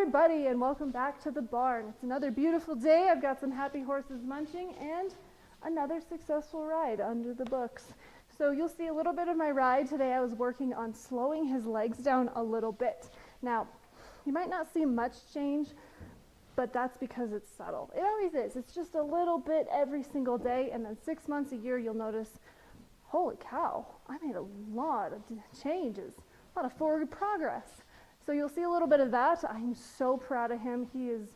everybody, and welcome back to the barn. It's another beautiful day. I've got some happy horses munching and another successful ride under the books. So you'll see a little bit of my ride today. I was working on slowing his legs down a little bit. Now, you might not see much change, but that's because it's subtle. It always is. It's just a little bit every single day, and then 6 months a year you'll notice, holy cow, I made a lot of changes, a lot of forward progress. So you'll see a little bit of that. I'm so proud of him. He is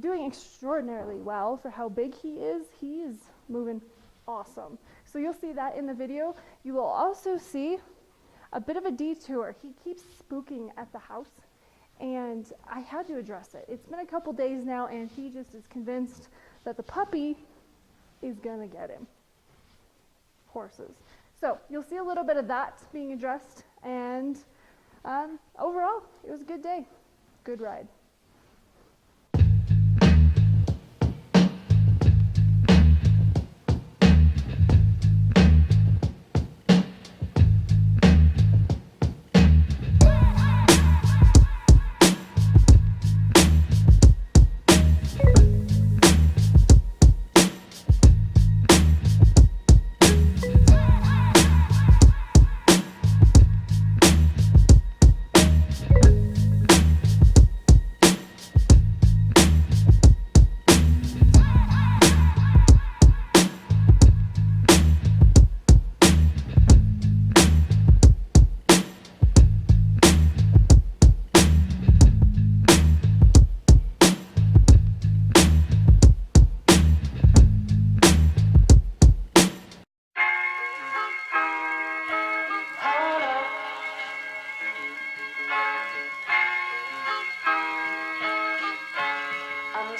doing extraordinarily well for how big he is. He is moving awesome. So you'll see that in the video. You will also see a bit of a detour. He keeps spooking at the house, and I had to address it. It's been a couple days now, and he just is convinced that the puppy is gonna get him. Horses. So you'll see a little bit of that being addressed, and overall, it was a good day, good ride.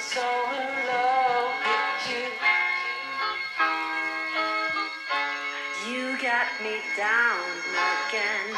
So in love with you. You got me down again.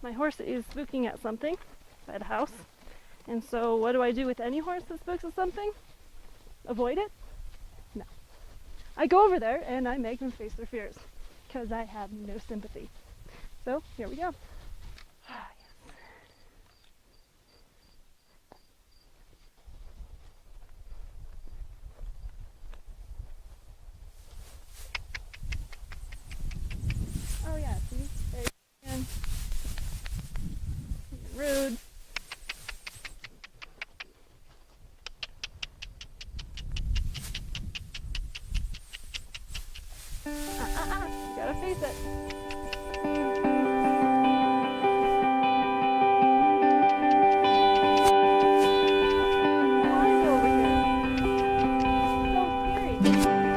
My horse is spooking at something by the house, and so what do I do with any horse that spooks at something? Avoid it? No. I go over there and I make them face their fears, because I have no sympathy. So here we go. Oh yes, You gotta face it. Climb over here. So scary. Those legs.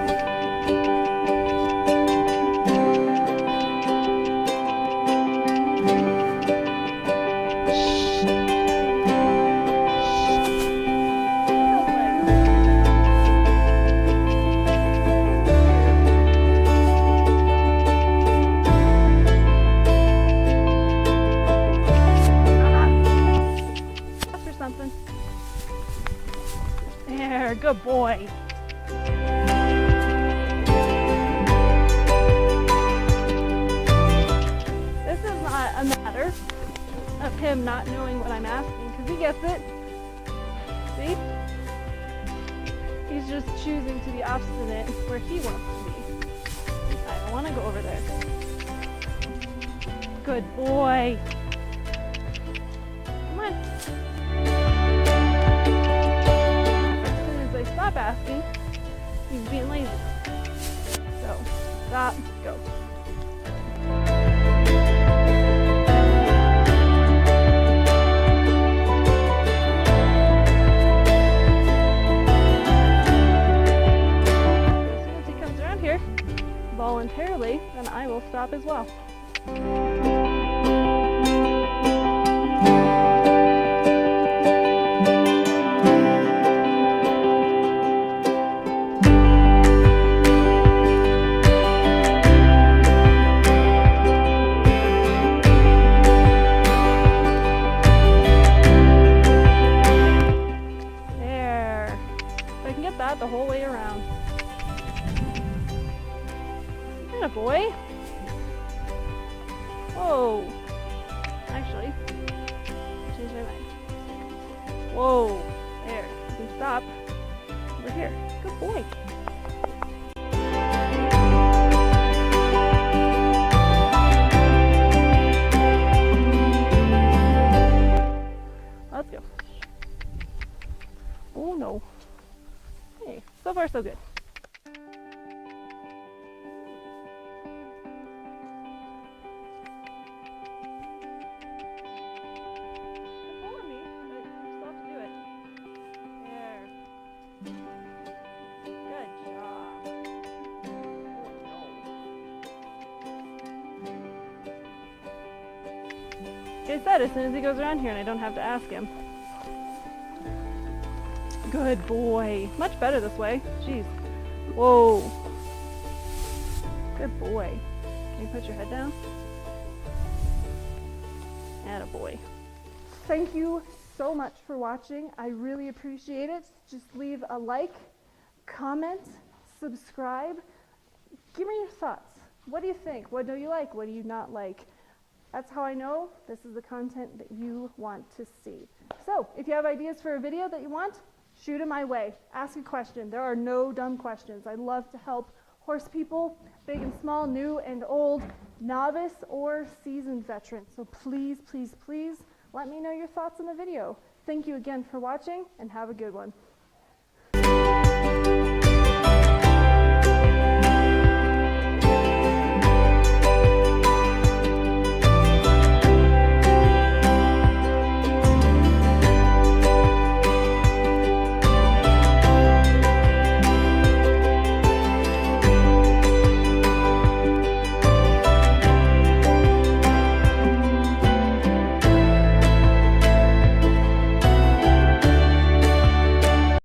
Ask for something. There, good boy. This is not a matter of him not knowing what I'm asking, because he gets it. See? He's just choosing to be obstinate where he wants to be. I don't want to go over there. Good boy. Come on. As soon as I stop asking, he's being lazy. So, stop, go. As soon as he comes around here, voluntarily, then I will stop as well. There. If I can get that the whole way around. Atta boy. Whoa. Actually, change my mind. Whoa. There. You can stop. Over here. Good boy. Let's go. Oh no. Hey, so far so good. You're pulling me, but you still have to do it. There. Good job. Oh no. Like I said, as soon as he goes around here and I don't have to ask him. Good boy. Much better this way. Jeez. Whoa. Good boy. Can you put your head down? Atta boy. Thank you so much for watching. I really appreciate it. Just leave a like, comment, subscribe. Give me your thoughts. What do you think? What do you like? What do you not like? That's how I know this is the content that you want to see. So, if you have ideas for a video that you want, shoot it my way. Ask a question. There are no dumb questions. I love to help horse people, big and small, new and old, novice or seasoned veterans. So please, please, please let me know your thoughts on the video. Thank you again for watching and have a good one.